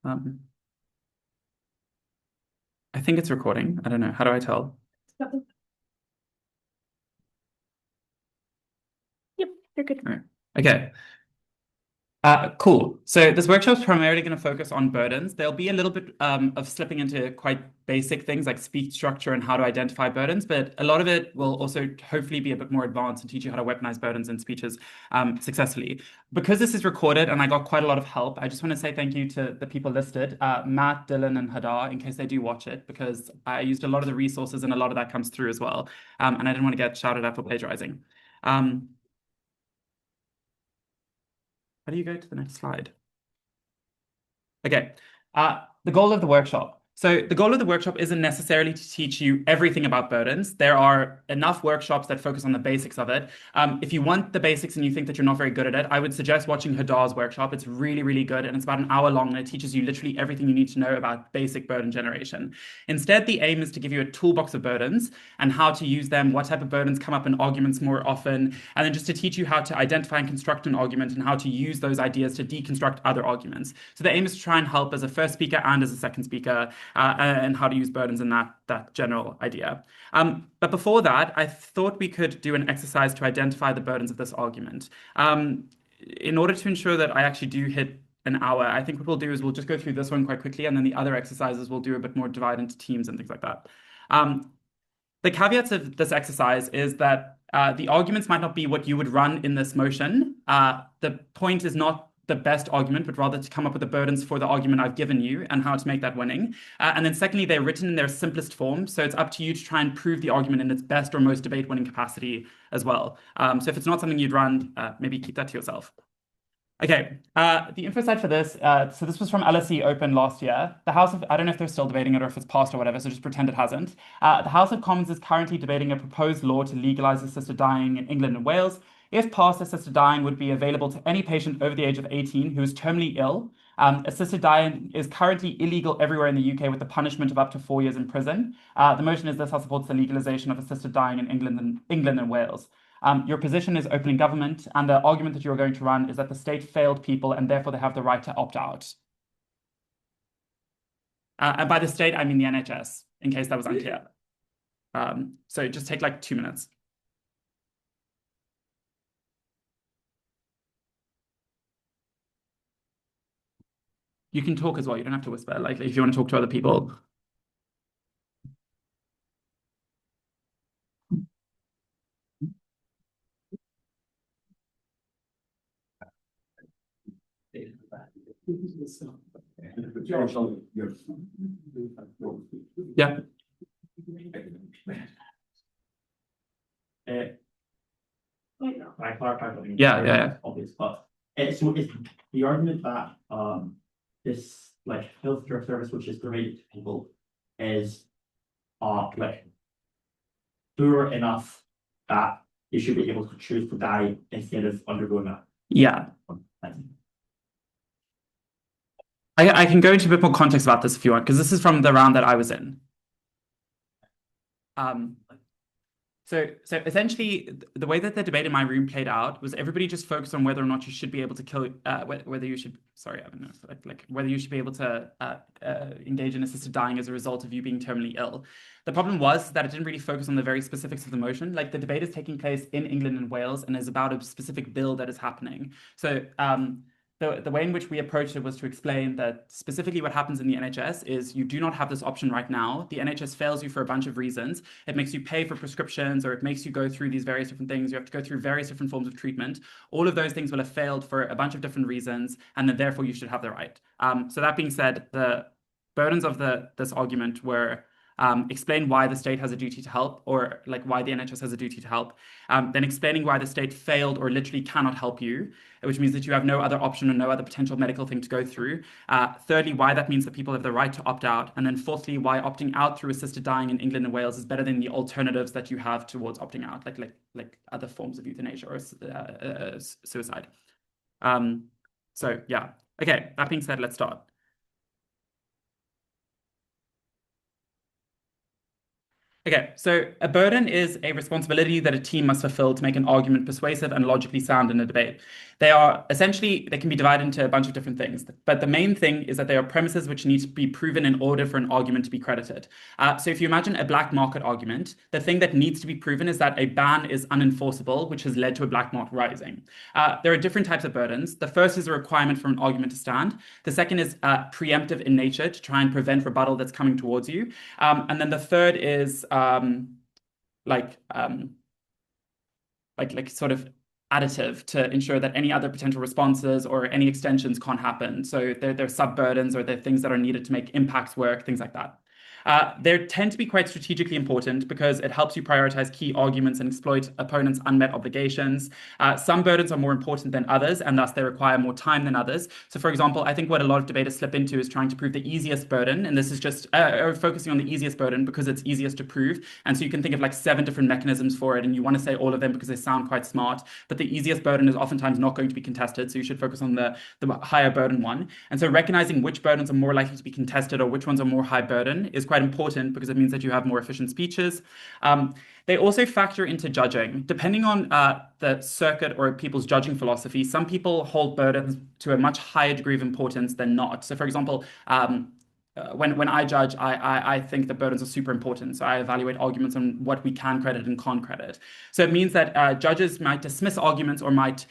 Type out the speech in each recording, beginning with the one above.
Um, I think it's recording. I don't know. How do I tell? Yep, you're good. All right. Okay. Cool. So this workshop is primarily going to focus on burdens. There'll be a little bit of slipping into quite basic things like speech structure and how to identify burdens, but a lot of it will also hopefully be a bit more advanced and teach you how to weaponize burdens in speeches successfully. Because this is recorded and I got quite a lot of help, I just want to say thank you to the people listed, Matt, Dylan, and Hadar, in case they do watch it, because I used a lot of the resources and a lot of that comes through as well. And I didn't want to get shouted at for plagiarizing. How do you go to the next slide? Okay. The goal of the workshop. So the goal of the workshop isn't necessarily to teach you everything about burdens. There are enough workshops that focus on the basics of it. If you want the basics and you think that you're not very good at it, I would suggest watching Hadar's workshop. It's really, really good, and it's about an hour long, and it teaches you literally everything you need to know about basic burden generation. Instead, the aim is to give you a toolbox of burdens and how to use them, what type of burdens come up in arguments more often, and then just to teach you how to identify and construct an argument and how to use those ideas to deconstruct other arguments. So the aim is to try and help as a first speaker and as a second speaker, and how to use burdens in that general idea. But before that, I thought we could do an exercise to identify the burdens of this argument. In order to ensure that I actually do hit an hour, I think what we'll do is we'll just go through this one quite quickly, and then the other exercises we'll do a bit more divide into teams and things like that. The caveats of this exercise is that the arguments might not be what you would run in this motion. The point is not the best argument, but rather to come up with the burdens for the argument I've given you and how to make that winning. And then secondly, they're written in their simplest form. So it's up to you to try and prove the argument in its best or most debate winning capacity as well. So if it's not something you'd run, maybe keep that to yourself. Okay, the info site for this, so this was from LSE Open last year. The House of, I don't know if they're still debating it or if it's passed or whatever, so just pretend it hasn't. The House of Commons is currently debating a proposed law to legalize assisted dying in England and Wales. If passed, assisted dying would be available to any patient over the age of 18 who is terminally ill. Assisted dying is currently illegal everywhere in the UK with the punishment of up to 4 years in prison. The motion is this House supports the legalization of assisted dying in England and Wales. Your position is open in government, and the argument that you're going to run is that the state failed people and therefore they have the right to opt out. And by the state, I mean the NHS, in case that was unclear. So just take like 2 minutes. You can talk as well. You don't have to whisper. Like if you want to talk to other people. Yeah. I clarify something. Yeah. Obvious, but so it's the argument that this like healthcare service which is provided to people is like poor enough that they should be able to choose to die instead of undergoing that. Yeah. I can go into a bit more context about this if you want, because this is from the round that I was in. So essentially, the way that the debate in my room played out was everybody just focused on whether or not you should be able to kill, whether you should, sorry, I don't know, like whether you should be able to engage in assisted dying as a result of you being terminally ill. The problem was that it didn't really focus on the very specifics of the motion. Like the debate is taking place in England and Wales and is about a specific bill that is happening. So the way in which we approached it was to explain that specifically what happens in the NHS is you do not have this option right now. The NHS fails you for a bunch of reasons. It makes you pay for prescriptions, or it makes you go through these various different things. You have to go through various different forms of treatment. All of those things will have failed for a bunch of different reasons, and then therefore you should have the right. So that being said, the burdens of this argument were explain why the state has a duty to help, or like why the NHS has a duty to help, then explaining why the state failed or literally cannot help you, which means that you have no other option or no other potential medical thing to go through. Thirdly, why that means that people have the right to opt out. And then fourthly, why opting out through assisted dying in England and Wales is better than the alternatives that you have towards opting out, like other forms of euthanasia or suicide. So yeah. Okay, that being said, let's start. Okay, so a burden is a responsibility that a team must fulfill to make an argument persuasive and logically sound in a debate. They are essentially, they can be divided into a bunch of different things, but the main thing is that they are premises which need to be proven in order for an argument to be credited. So if you imagine a black market argument, the thing that needs to be proven is that a ban is unenforceable, which has led to a black market rising. There are different types of burdens. The first is a requirement for an argument to stand. The second is preemptive in nature to try and prevent rebuttal that's coming towards you. And then the third is like sort of additive to ensure that any other potential responses or any extensions can't happen. So they're sub-burdens or they're things that are needed to make impacts work, things like that. They tend to be quite strategically important because it helps you prioritize key arguments and exploit opponents' unmet obligations. Some burdens are more important than others, and thus they require more time than others. So, for example, I think what a lot of debaters slip into is trying to prove the easiest burden, and this is just focusing on the easiest burden because it's easiest to prove. And so you can think of like 7 different mechanisms for it, and you want to say all of them because they sound quite smart. But the easiest burden is oftentimes not going to be contested, so you should focus on the higher burden one. And so recognizing which burdens are more likely to be contested or which ones are more high burden is quite important because it means that you have more efficient speeches. They also factor into judging. Depending on the circuit or people's judging philosophy, some people hold burdens to a much higher degree of importance than not. So, for example, when I judge, I think that burdens are super important. So I evaluate arguments on what we can credit and can't credit. So it means that judges might dismiss arguments or might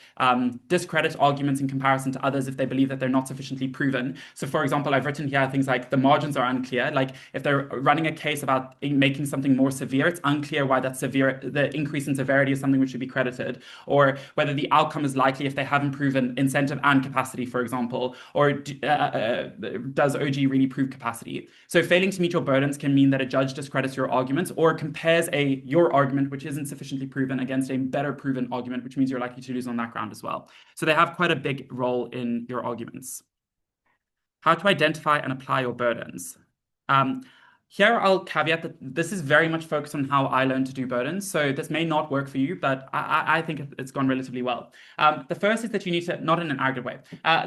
discredit arguments in comparison to others if they believe that they're not sufficiently proven. So for example, I've written here things like the margins are unclear. Like if they're running a case about making something more severe, it's unclear why the increase in severity is something which should be credited, or whether the outcome is likely if they haven't proven incentive and capacity, for example, or does OG really prove capacity? So failing to meet your burdens can mean that a judge discredits your arguments or compares your argument, which isn't sufficiently proven, against a better proven argument, which means you're likely to lose on that ground as well. So they have quite a big role in your arguments. How to identify and apply your burdens. Here, I'll caveat that this is very much focused on how I learned to do burdens. So this may not work for you, but I think it's gone relatively well. The first is that you need to, not in an arrogant way,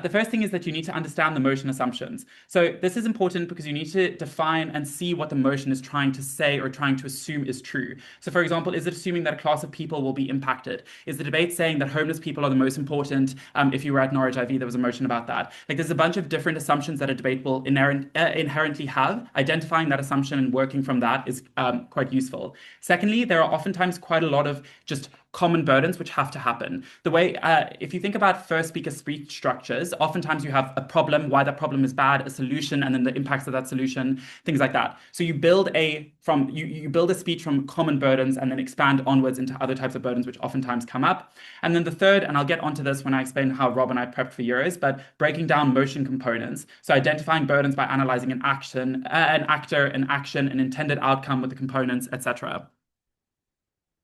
the first thing is that you need to understand the motion assumptions. So this is important because you need to define and see what the motion is trying to say or trying to assume is true. So for example, is it assuming that a class of people will be impacted? Is the debate saying that homeless people are the most important? If you were at Norwich IV, there was a motion about that. Like there's a bunch of different assumptions that a debate will inherently have. Identifying that assumption and working from that is quite useful. Secondly, there are oftentimes quite a lot of just common burdens which have to happen. The way, if you think about first speaker speech structures, oftentimes you have a problem, why that problem is bad, a solution, and then the impacts of that solution, things like that. So you build you build a speech from common burdens and then expand onwards into other types of burdens which oftentimes come up. And then the third, and I'll get onto this when I explain how Rob and I prepped for Euros, but breaking down motion components. So identifying burdens by analyzing an action, an actor, an action, an intended outcome with the components, etc.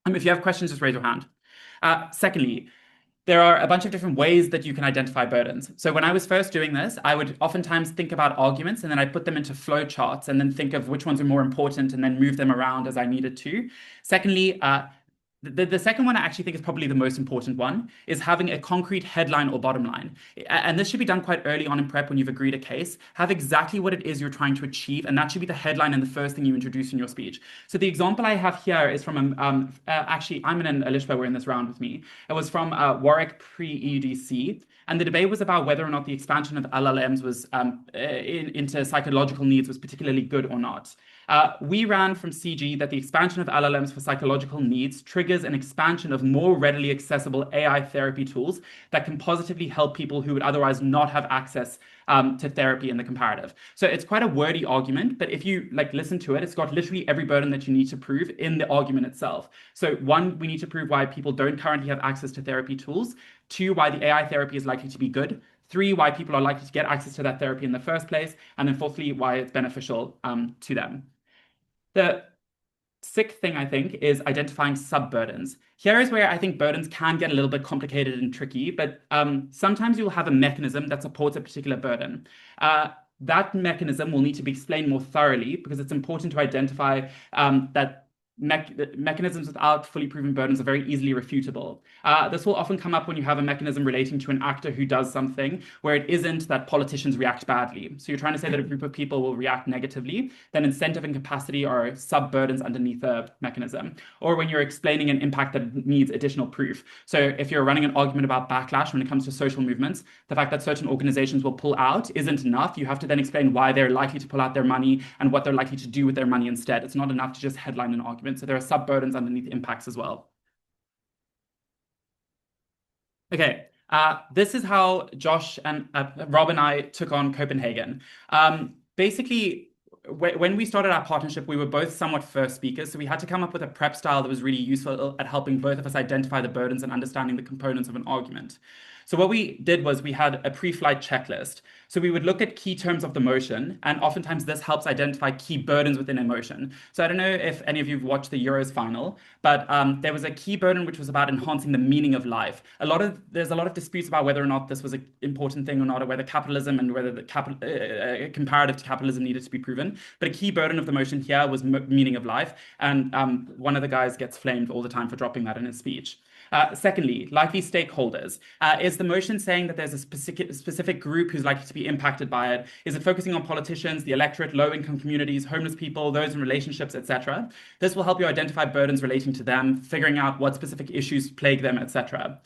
If you have questions, just raise your hand. Secondly, there are a bunch of different ways that you can identify burdens. So when I was first doing this, I would oftentimes think about arguments and then I'd put them into flow charts and then think of which ones are more important and then move them around as I needed to. Secondly, the second one I actually think is probably the most important one, is having a concrete headline or bottom line. And this should be done quite early on in prep when you've agreed a case. Have exactly what it is you're trying to achieve, and that should be the headline and the first thing you introduce in your speech. So the example I have here is from, actually, Ayman and Alishba were in this round with me. It was from Warwick pre-EUDC. And the debate was about whether or not the expansion of LLMs was into psychological needs was particularly good or not. We ran from CG that the expansion of LLMs for psychological needs triggers an expansion of more readily accessible AI therapy tools that can positively help people who would otherwise not have access to therapy in the comparative. So it's quite a wordy argument, but if you listen to it, it's got literally every burden that you need to prove in the argument itself. So one, we need to prove why people don't currently have access to therapy tools. 2, why the AI therapy is likely to be good. 3, why people are likely to get access to that therapy in the first place. And then 4thly, why it's beneficial to them. The 6th thing, I think, is identifying sub-burdens. Here is where I think burdens can get a little bit complicated and tricky, but sometimes you'll have a mechanism that supports a particular burden. That mechanism will need to be explained more thoroughly because it's important to identify that mechanisms without fully proven burdens are very easily refutable. This will often come up when you have a mechanism relating to an actor who does something where it isn't that politicians react badly. So you're trying to say that a group of people will react negatively, then incentive and capacity are sub-burdens underneath the mechanism. Or when you're explaining an impact that needs additional proof. So if you're running an argument about backlash when it comes to social movements, the fact that certain organizations will pull out isn't enough. You have to then explain why they're likely to pull out their money and what they're likely to do with their money instead. It's not enough to just headline an argument. So there are sub-burdens underneath impacts as well. Okay, this is how Josh and Rob and I took on Copenhagen. Basically, when we started our partnership, we were both somewhat first speakers, so we had to come up with a prep style that was really useful at helping both of us identify the burdens and understanding the components of an argument. So what we did was we had a pre-flight checklist. So we would look at key terms of the motion, and oftentimes this helps identify key burdens within a motion. So I don't know if any of you have watched the Euros final, but there was a key burden which was about enhancing the meaning of life. There's a lot of disputes about whether or not this was an important thing or not, or whether capitalism and whether the comparative to capitalism needed to be proven. But a key burden of the motion here was meaning of life, and one of the guys gets flamed all the time for dropping that in his speech. Secondly, likely stakeholders. Is the motion saying that there's a specific group who's likely to be impacted by it? Is it focusing on politicians, the electorate, low-income communities, homeless people, those in relationships, etc.? This will help you identify burdens relating to them, figuring out what specific issues plague them, etc.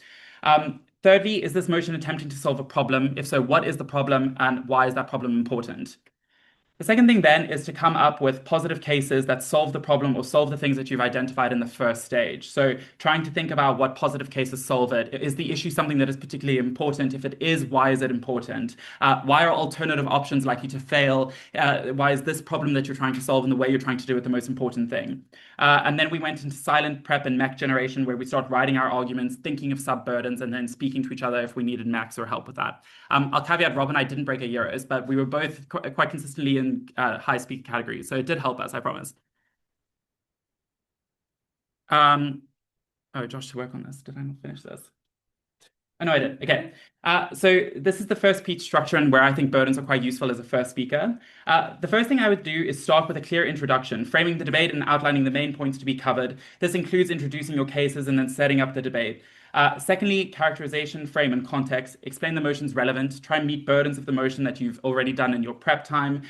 Thirdly, is this motion attempting to solve a problem? If so, what is the problem and why is that problem important? The second thing then is to come up with positive cases that solve the problem or solve the things that you've identified in the first stage. So trying to think about what positive cases solve it. Is the issue something that is particularly important? If it is, why is it important? Why are alternative options likely to fail? Why is this problem that you're trying to solve and the way you're trying to do it the most important thing? And then we went into silent prep and mech generation, where we start writing our arguments, thinking of sub-burdens, and then speaking to each other if we needed mechs or help with that. I'll caveat, Rob and I didn't break a Euros, but we were both quite consistently in high speaker categories, so it did help us, I promise. Oh, Josh, to work on this. Did I not finish this? Oh, no, I did. Okay. So this is the first speech structure and where I think burdens are quite useful as a first speaker. The first thing I would do is start with a clear introduction, framing the debate and outlining the main points to be covered. This includes introducing your cases and then setting up the debate. Secondly, characterization, frame, and context. Explain the motion's relevant. Try and meet burdens of the motion that you've already done in your prep time.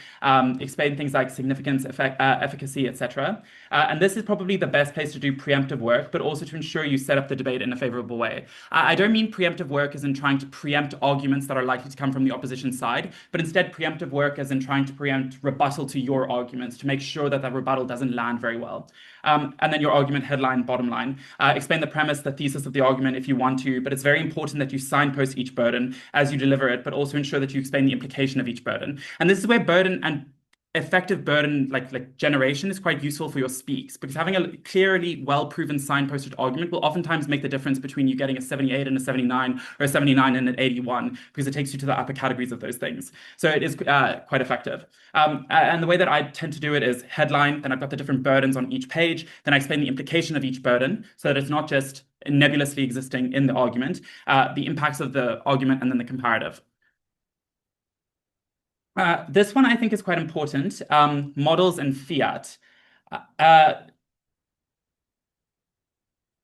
Explain things like significance, efficacy, etc. And this is probably the best place to do preemptive work, but also to ensure you set up the debate in a favorable way. I don't mean preemptive work as in trying to preempt arguments that are likely to come from the opposition side, but instead preemptive work as in trying to preempt rebuttal to your arguments to make sure that that rebuttal doesn't land very well. And then your argument headline, bottom line. Explain the premise, the thesis of the argument if you want to, but it's very important that you signpost each burden as you deliver it, but also ensure that you explain the implication of each burden. And this is where burden and effective burden like generation is quite useful for your speaks, because having a clearly well-proven signposted argument will oftentimes make the difference between you getting a 78 and a 79 or a 79 and an 81, because it takes you to the upper categories of those things. So it is quite effective. And the way that I tend to do it is headline, then I've got the different burdens on each page, then I explain the implication of each burden so that it's not just nebulously existing in the argument, the impacts of the argument, and then the comparative. This one I think is quite important, models and fiat.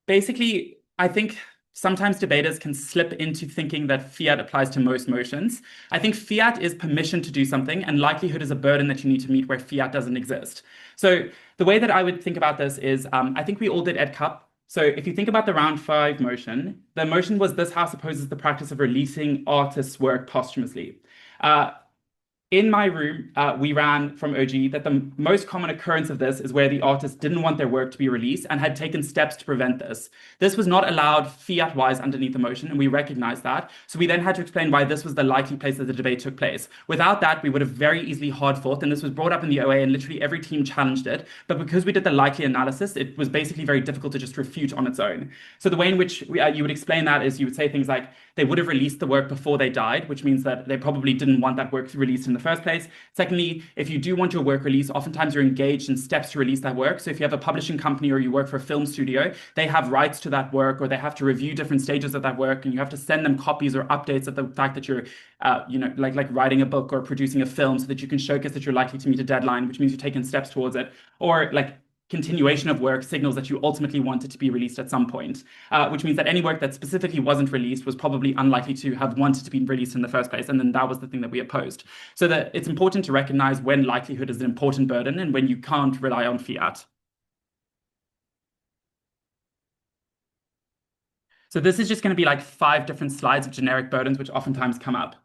Basically, I think sometimes debaters can slip into thinking that fiat applies to most motions. I think fiat is permission to do something, and likelihood is a burden that you need to meet where fiat doesn't exist. So the way that I would think about this is, I think we all did Ed Cup. So if you think about the round 5 motion, the motion was this house opposes the practice of releasing artists' work posthumously. In my room, we ran from OG that the most common occurrence of this is where the artist didn't want their work to be released and had taken steps to prevent this. This was not allowed fiat-wise underneath the motion, and we recognized that. So we then had to explain why this was the likely place that the debate took place. Without that, we would have very easly hard fought, and this was brought up in the OA, and literally every team challenged it. But because we did the likely analysis, it was basically very difficult to just refute on its own. So the way in which you would explain that is you would say things like, they would have released the work before they died, which means that they probably didn't want that work released in the first place. Secondly, if you do want your work released, oftentimes you're engaged in steps to release that work. So if you have a publishing company or you work for a film studio, they have rights to that work, or they have to review different stages of that work, and you have to send them copies or updates of the fact that you're, like writing a book or producing a film, so that you can showcase that you're likely to meet a deadline, which means you're taking steps towards it. Or like continuation of work signals that you ultimately want it to be released at some point, which means that any work that specifically wasn't released was probably unlikely to have wanted to be released in the first place. And then that was the thing that we opposed. So that it's important to recognize when likelihood is an important burden and when you can't rely on fiat. So this is just going to be like 5 different slides of generic burdens, which oftentimes come up.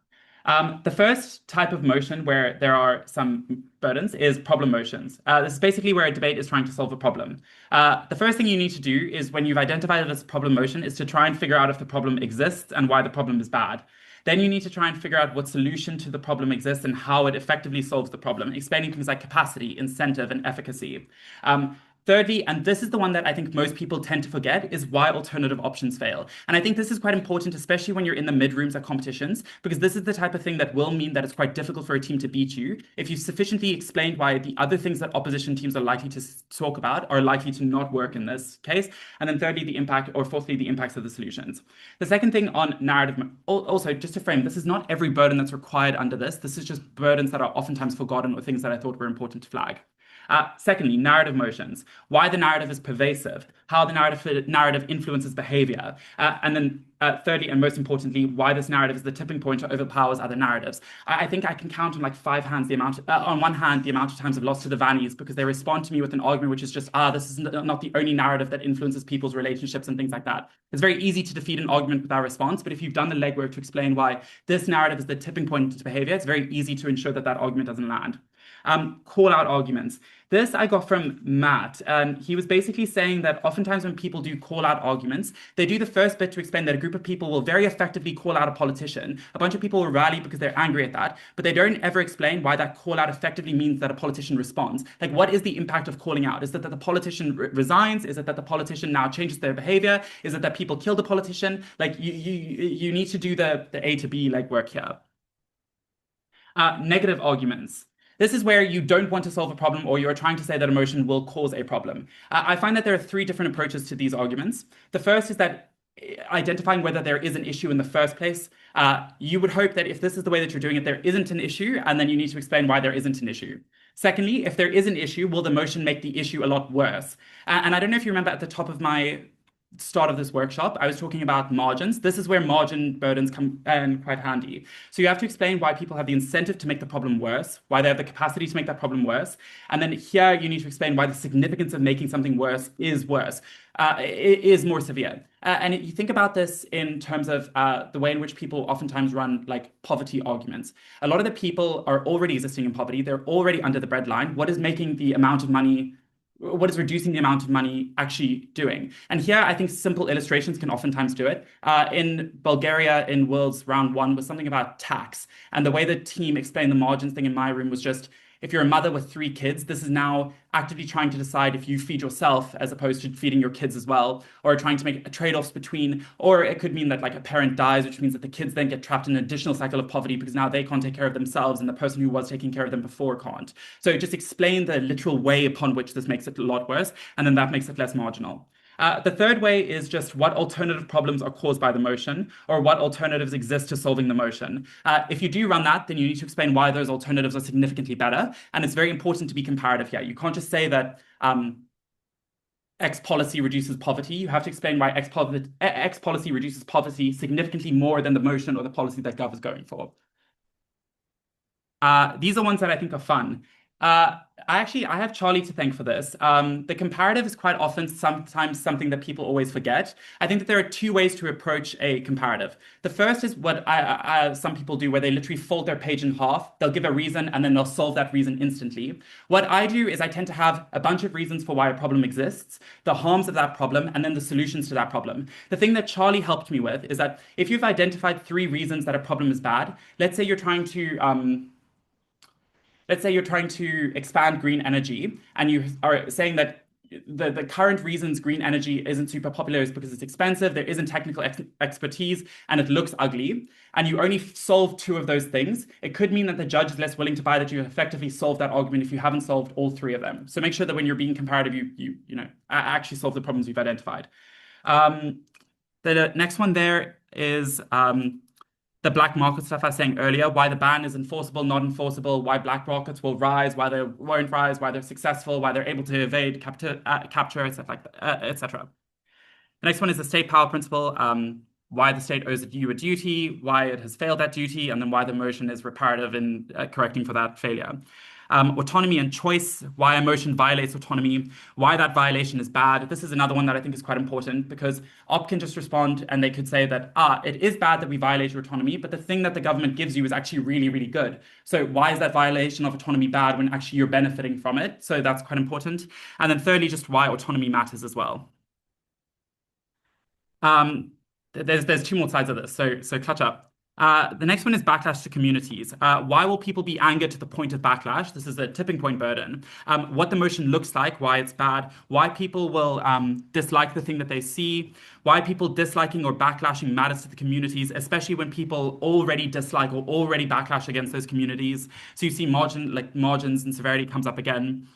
The first type of motion where there are some burdens is problem motions. This is basically where a debate is trying to solve a problem. The first thing you need to do is when you've identified it as a problem motion is to try and figure out if the problem exists and why the problem is bad. Then you need to try and figure out what solution to the problem exists and how it effectively solves the problem, explaining things like capacity, incentive, and efficacy. Thirdly, and this is the one that I think most people tend to forget, is why alternative options fail. And I think this is quite important, especially when you're in the mid-rooms at competitions, because this is the type of thing that will mean that it's quite difficult for a team to beat you if you've sufficiently explained why the other things that opposition teams are likely to talk about are likely to not work in this case. And then thirdly, the impact, or fourthly, the impacts of the solutions. The second thing on narrative, also just to frame, this is not every burden that's required under this. This is just burdens that are oftentimes forgotten or things that I thought were important to flag. Secondly, narrative motions, why the narrative is pervasive, how the narrative influences behavior. And then thirdly, and most importantly, why this narrative is the tipping point or overpowers other narratives. I think I can count on like 5 hands the amount, on one hand, the amount of times I've lost to the Vannies because they respond to me with an argument which is just, this is not the only narrative that influences people's relationships and things like that. It's very easy to defeat an argument with our response, but if you've done the legwork to explain why this narrative is the tipping point to behavior, it's very easy to ensure that that argument doesn't land. Call out arguments. This I got from Matt, and he was basically saying that oftentimes when people do call out arguments, they do the first bit to explain that a group of people will very effectively call out a politician. A bunch of people will rally because they're angry at that, but they don't ever explain why that call out effectively means that a politician responds. Like, what is the impact of calling out? Is it that the politician resigns? Is it that the politician now changes their behavior? Is it that people kill the politician? Like, you need to do the A to B legwork here. Negative arguments. This is where you don't want to solve a problem or you're trying to say that emotion will cause a problem. I find that there are 3 different approaches to these arguments. The first is that identifying whether there is an issue in the first place. You would hope that if this is the way that you're doing it, there isn't an issue, and then you need to explain why there isn't an issue. Secondly, if there is an issue, will the motion make the issue a lot worse? And I don't know if you remember at the top of my start of this workshop, I was talking about margins. This is where margin burdens come in quite handy. So you have to explain why people have the incentive to make the problem worse, why they have the capacity to make that problem worse. And then here you need to explain why the significance of making something worse, it is more severe. And you think about this in terms of the way in which people oftentimes run like poverty arguments. A lot of the people are already existing in poverty. They're already under the breadline. What is making the amount of money what is reducing the amount of money actually doing? And here, I think simple illustrations can oftentimes do it. In Bulgaria, in Worlds Round 1 was something about tax. And the way the team explained the margins thing in my room was just, if you're a mother with 3 kids, this is now actively trying to decide if you feed yourself as opposed to feeding your kids as well, or trying to make trade-offs between, or it could mean that like a parent dies, which means that the kids then get trapped in an additional cycle of poverty because now they can't take care of themselves and the person who was taking care of them before can't. So just explain the literal way upon which this makes it a lot worse, and then that makes it less marginal. The third way is just what alternative problems are caused by the motion or what alternatives exist to solving the motion. If you do run that, then you need to explain why those alternatives are significantly better. And it's very important to be comparative here. You can't just say that X policy reduces poverty. You have to explain why X policy reduces poverty significantly more than the motion or the policy that Gov is going for. These are ones that I think are fun. I have Charlie to thank for this. The comparative is quite often sometimes something that people always forget. I think that there are 2 ways to approach a comparative. The first is what some people do where they literally fold their page in half. They'll give a reason and then they'll solve that reason instantly. What I do is I tend to have a bunch of reasons for why a problem exists, the harms of that problem, and then the solutions to that problem. The thing that Charlie helped me with is that if you've identified 3 reasons that a problem is bad, let's say you're trying to expand green energy and you are saying that the current reasons green energy isn't super popular is because it's expensive, there isn't technical expertise, and it looks ugly, and you only solve 2 of those things, it could mean that the judge is less willing to buy that you effectively solved that argument if you haven't solved all 3 of them. So make sure that when you're being comparative, you actually solve the problems you've identified. The next one there is the black market stuff I was saying earlier, why the ban is enforceable, not enforceable, why black markets will rise, why they won't rise, why they're successful, why they're able to evade capture, etc. The next one is the state power principle, why the state owes you a duty, why it has failed that duty, and then why the motion is reparative in correcting for that failure. Autonomy and choice, why a motion violates autonomy, why that violation is bad. This is another one that I think is quite important because OP can just respond and they could say that, it is bad that we violate your autonomy, but the thing that the government gives you is actually really, really good. So why is that violation of autonomy bad when actually you're benefiting from it? So that's quite important. And then thirdly, just why autonomy matters as well. There's two more sides of this, so clutch up. The next one is backlash to communities. Why will people be angered to the point of backlash? This is a tipping point burden. What the motion looks like, why it's bad, why people will dislike the thing that they see, why people disliking or backlashing matters to the communities, especially when people already dislike or already backlash against those communities. So you see margins and severity comes up again.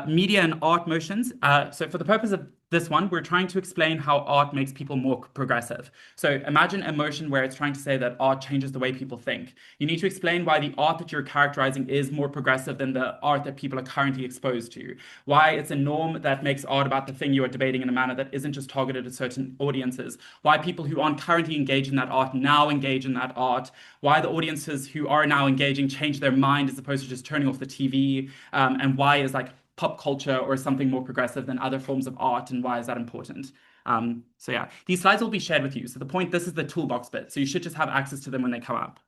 Media and art motions. So for the purpose of this one, we're trying to explain how art makes people more progressive. So imagine a motion where it's trying to say that art changes the way people think. You need to explain why the art that you're characterizing is more progressive than the art that people are currently exposed to. Why it's a norm that makes art about the thing you are debating in a manner that isn't just targeted at certain audiences. Why people who aren't currently engaged in that art now engage in that art. Why the audiences who are now engaging change their mind as opposed to just turning off the TV. And why is like pop culture or something more progressive than other forms of art, and why is that important? So yeah, these slides will be shared with you. So the point, this is the toolbox bit. So you should just have access to them when they come up.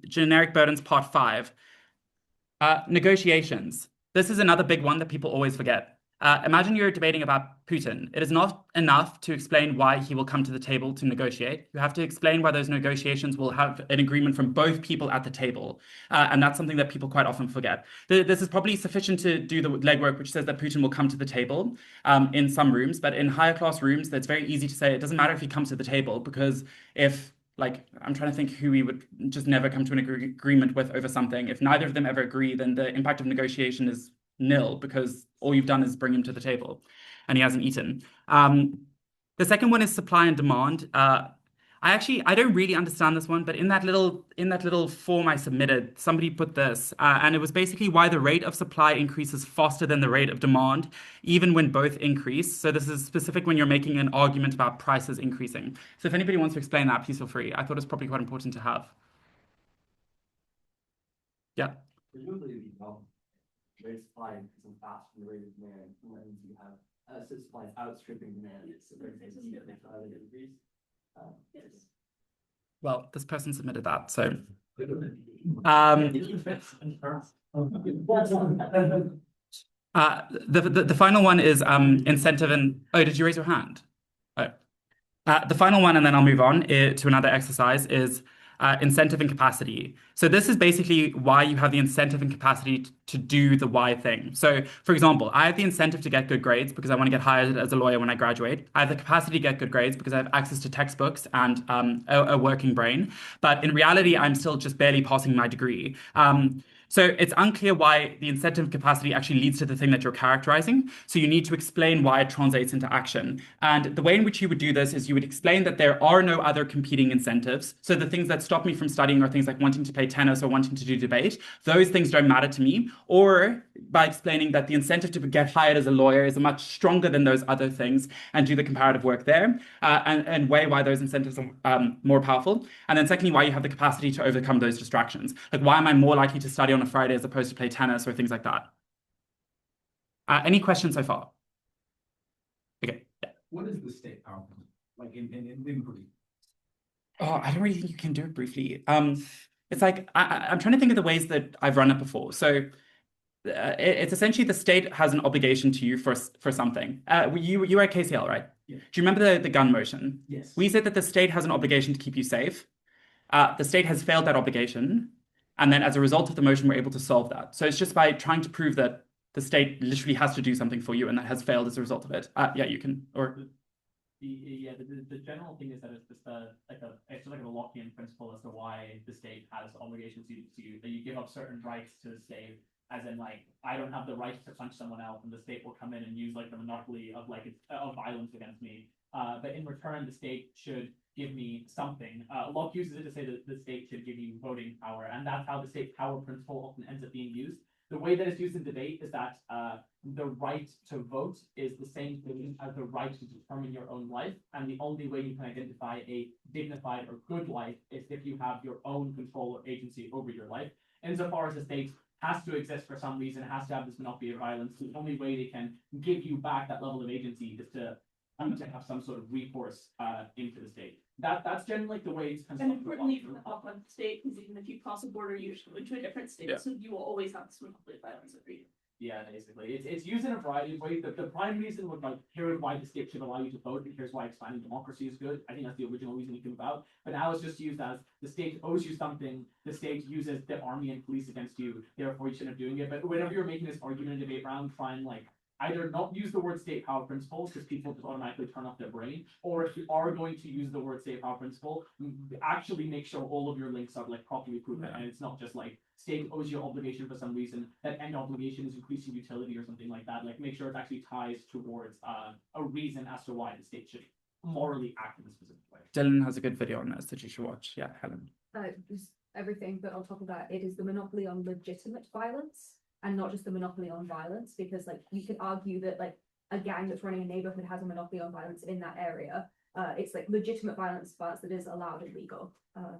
Generic burdens, part 5. Negotiations. This is another big one that people always forget. Imagine you're debating about Putin. It is not enough to explain why he will come to the table to negotiate. You have to explain why those negotiations will have an agreement from both people at the table. And that's something that people quite often forget. This is probably sufficient to do the legwork, which says that Putin will come to the table in some rooms. But in higher class rooms, it's very easy to say it doesn't matter if he comes to the table, because if I'm trying to think who we would just never come to an agreement with over something. If neither of them ever agree, then the impact of negotiation is nil, because all you've done is bring him to the table and he hasn't eaten. The second one is supply and demand. I don't really understand this one, but in that little form I submitted, somebody put this, and it was basically why the rate of supply increases faster than the rate of demand, even when both increase. So this is specific when you're making an argument about prices increasing. So if anybody wants to explain that, please feel free. I thought it's probably quite important to have. Yeah. Presumably, rate of supply isn't faster than the rate of demand, and then you have supply outstripping demand. So there's increase. Yes. Well, this person submitted that, so. The final one is incentive and. Oh, did you raise your hand? Oh. The final one, and then I'll move on to another exercise, is incentive and capacity. So this is basically why you have the incentive and capacity to do the why thing. So, for example, I have the incentive to get good grades because I want to get hired as a lawyer when I graduate. I have the capacity to get good grades because I have access to textbooks and a working brain. But in reality, I'm still just barely passing my degree. So it's unclear why the incentive capacity actually leads to the thing that you're characterizing. So you need to explain why it translates into action. And the way in which you would do this is you would explain that there are no other competing incentives. So the things that stop me from studying are things like wanting to play tennis or wanting to do debate. Those things don't matter to me. Or by explaining that the incentive to get hired as a lawyer is much stronger than those other things, and do the comparative work there, and weigh why those incentives are more powerful. And then secondly, why you have the capacity to overcome those distractions. Like, why am I more likely to study on a Friday as opposed to play tennis or things like that? Any questions so far? Okay. Yeah. What is the state power? Like in brief? Oh, I don't really think you can do it briefly. It's like I'm trying to think of the ways that I've run it before. So it's essentially the state has an obligation to you for something. You were at KCL, right? Yeah. Do you remember the gun motion? Yes. We said that the state has an obligation to keep you safe. The state has failed that obligation. And then as a result of the motion, we're able to solve that. So it's just by trying to prove that the state literally has to do something for you and that has failed as a result of it. Yeah, you can, or. The general thing is that it's just it's just like a Lockean principle as to why the state has obligations to you, that you give up certain rights to the state, as in like I don't have the right to punch someone else, and the state will come in and use like the monopoly of of violence against me. But in return, the state should give me something. Locke uses it to say that the state should give you voting power, and that's how the state power principle often ends up being used. The way that it's used in debate is that the right to vote is the same thing as the right to determine your own life, and the only way you can identify a dignified or good life is if you have your own control or agency over your life. Insofar as the state has to exist for some reason, has to have this monopoly of violence, the only way they can give you back that level of agency is to have some sort of recourse into the state. That's generally like the way it's And importantly, from the top of the state, because even if you cross a border, you go into a different state, so you will always have this monopoly of violence over you. Yeah, basically. It's used in a variety of ways. The prime reason would like, here is why the state should allow you to vote, and here's why expanding democracy is good. I think that's the original reason it came about. But now it's just used as the state owes you something, the state uses the army and police against you, therefore you shouldn't be doing it. But whenever you're making this argument in debate round, try and like either not use the word state power principle because people just automatically turn off their brain, or if you are going to use the word state power principle, actually make sure all of your links are like properly proven, and it's not just like state owes you obligation for some reason, that end obligation is increasing utility or something like that. Like make sure it actually ties towards a reason as to why the state should morally act in a specific way. Dylan has a good video on this that you should watch. Yeah, Helen. Just everything, but on top of that, it is the monopoly on legitimate violence and not just the monopoly on violence, because like you could argue that like a gang that's running a neighborhood has a monopoly on violence in that area. It's like legitimate violence that is allowed and legal.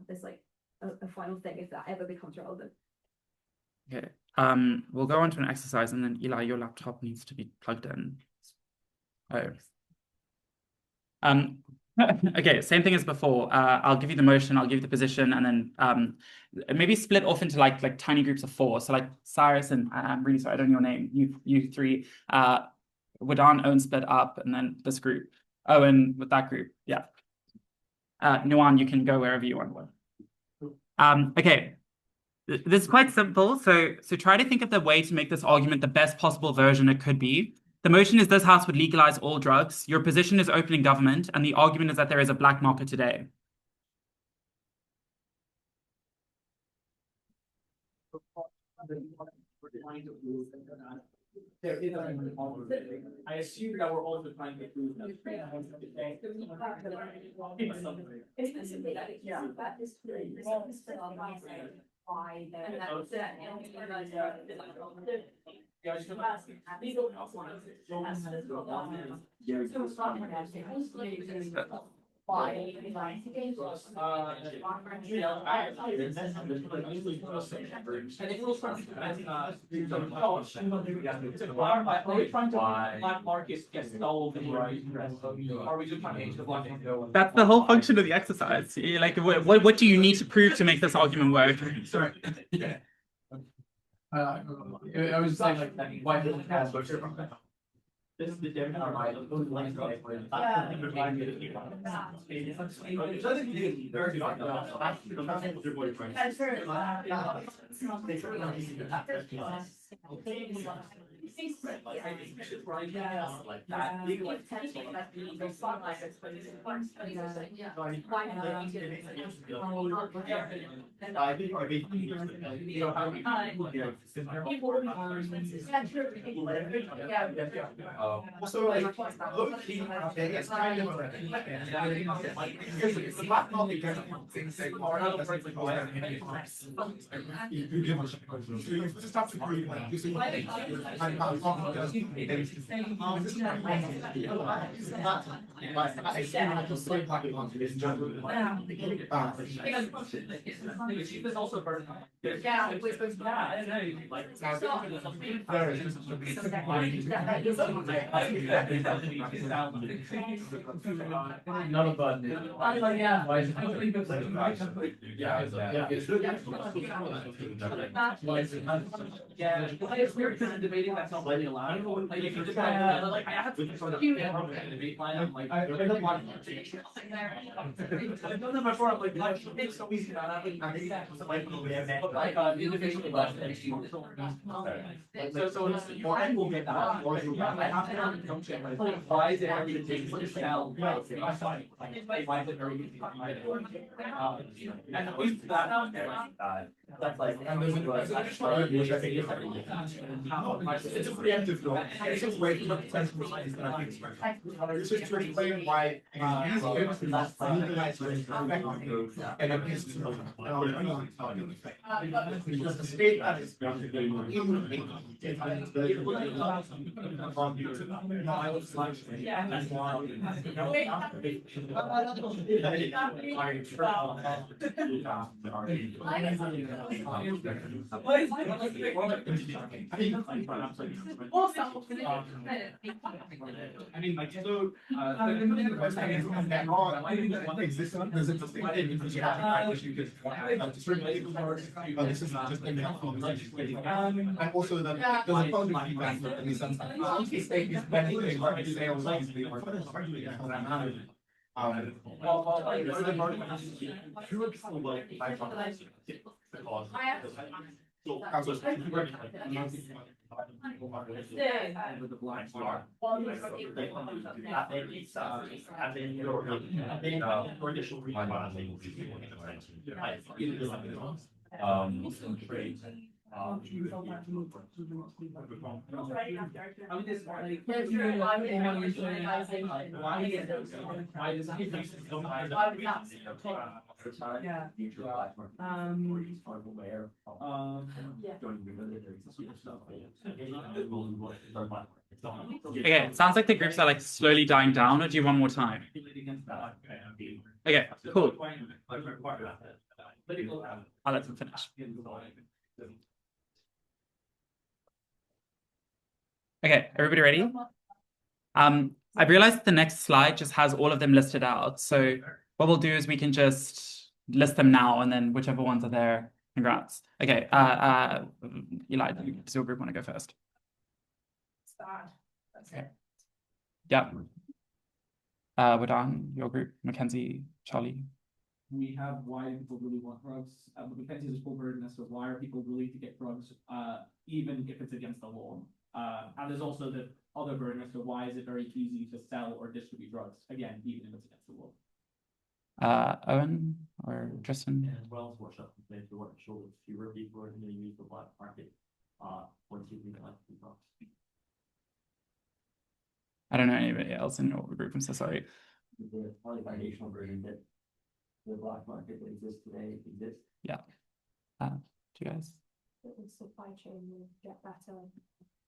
There's like a final thing if that ever becomes relevant. Okay. We'll go on to an exercise, and then Eli, your laptop needs to be plugged in. Oh. Okay, same thing as before. I'll give you the motion, I'll give you the position, and then maybe split off into like tiny groups of 4. So like Cyrus and I'm really sorry, I don't know your name. You 3. Wadan, Owen split up, and then this group. Owen with that group. Yeah. Nuan, you can go wherever you want. Okay. This is quite simple. So try to think of the way to make this argument the best possible version it could be. The motion is this House would legalize all drugs. Your position is open in government, and the argument is that there is a black market today. I assume that we're also trying to prove that. That's the whole function of the exercise. Like, what do you need to prove to make this argument work? Sorry. I was saying like why didn't cast this is the difference. Also, like, it's kind of it's not all because of things that are not none of that. Yeah, it's weird because in debating that's not really allowed. Like if you just like I have to sort of debate line, I'm like I've done that before. I'm like it's so easy now. Like individually left. So it's more I will get that. I have to don't check. Why is it every day sell? Why is it very easy? And with that, that's like and there's an additional which I think is how much it's a preemptive law. It's just way to potential is that I think it's just to explain why because the state that is I mean, like, so, exists, there's a distinct thing because you have just regulate this is just and also that there's a positive feedback in the sense that the state is benefiting from sales easily or Okay, it sounds like the groups are like slowly dying down, or do you want more time? Okay, cool. I'll let them finish. Okay, everybody ready? I've realized the next slide just has all of them listed out. So what we'll do is we can just list them now, and then whichever ones are there, congrats. Okay, Eli, does your group want to go first? Okay. Yeah. Wadan, your group, Mackenzie, Charlie. We have why do people really want drugs? But Mackenzie's is full burden as to why are people willing to get drugs, even if it's against the law. And there's also the other burden as to why is it very easy to sell or distribute drugs, again, even if it's against the law. Owen or Tristan? And Wells workshop complained to what showed fewer people are going to use the black market once you legalize the drugs. I don't know anybody else in your group. I'm so sorry. The probably foundational version that the black market that exists today exists. Yeah. Do you guys? The supply chain will get better,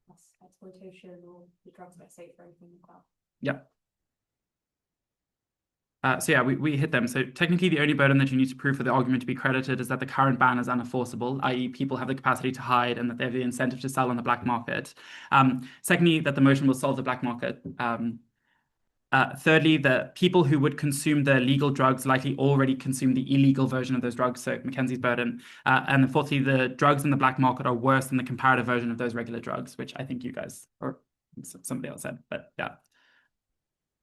less exploitation, or the drugs get safer, anything like that. Yeah. So yeah, we hit them. So technically the only burden that you need to prove for the argument to be credited is that the current ban is unenforceable, i.e. people have the capacity to hide and that they have the incentive to sell on the black market. Secondly, that the motion will solve the black market. Thirdly, the people who would consume the legal drugs likely already consume the illegal version of those drugs, so Mackenzie's burden. And then fourthly, the drugs in the black market are worse than the comparative version of those regular drugs, which I think you guys, or somebody else said, but yeah.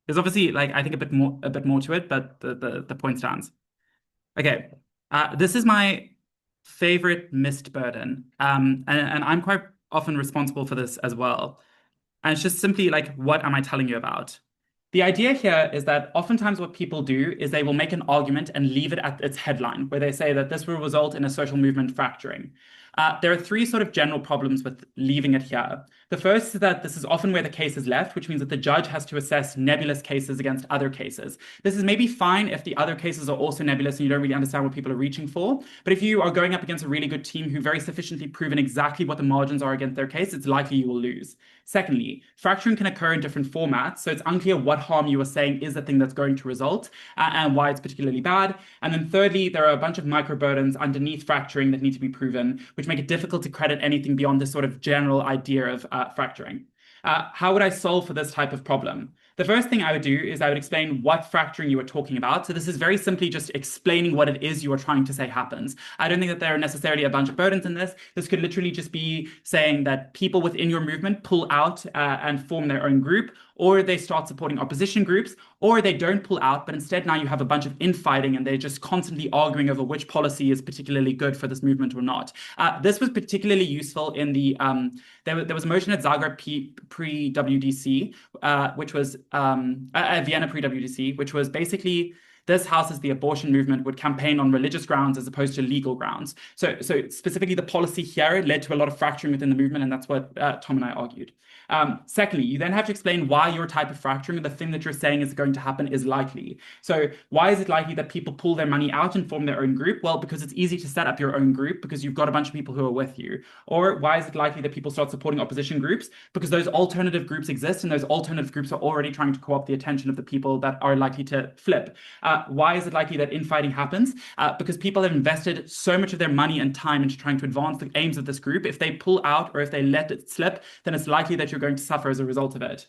There's obviously, like, I think a bit more to it, but the point stands. Okay, this is my favorite missed burden, and I'm quite often responsible for this as well. And it's just simply like, what am I telling you about? The idea here is that oftentimes what people do is they will make an argument and leave it at its headline, where they say that this will result in a social movement fracturing. There are three sort of general problems with leaving it here. The first is that this is often where the case is left, which means that the judge has to assess nebulous cases against other cases. This is maybe fine if the other cases are also nebulous and you don't really understand what people are reaching for. But if you are going up against a really good team who very sufficiently proven exactly what the margins are against their case, it's likely you will lose. Secondly, fracturing can occur in different formats, so it's unclear what harm you are saying is the thing that's going to result and why it's particularly bad. And then thirdly, there are a bunch of micro burdens underneath fracturing that need to be proven, which make it difficult to credit anything beyond this sort of general idea of fracturing. How would I solve for this type of problem? The first thing I would do is I would explain what fracturing you are talking about. So this is very simply just explaining what it is you are trying to say happens. I don't think that there are necessarily a bunch of burdens in this. This could literally just be saying that people within your movement pull out and form their own group, or they start supporting opposition groups, or they don't pull out, but instead now you have a bunch of infighting and they're just constantly arguing over which policy is particularly good for this movement or not. This was particularly useful in the, there was a motion at Zagreb pre-WDC, which was Vienna pre-WDC, which was basically this house is the abortion movement, would campaign on religious grounds as opposed to legal grounds. So specifically the policy here led to a lot of fracturing within the movement, and that's what Tom and I argued. Secondly, you then have to explain why your type of fracturing, the thing that you're saying is going to happen, is likely. So why is it likely that people pull their money out and form their own group? Well, because it's easy to set up your own group because you've got a bunch of people who are with you. Or why is it likely that people start supporting opposition groups? Because those alternative groups exist, and those alternative groups are already trying to co-opt the attention of the people that are likely to flip. Why is it likely that infighting happens? Because people have invested so much of their money and time into trying to advance the aims of this group. If they pull out or if they let it slip, then it's likely that you're going to suffer as a result of it.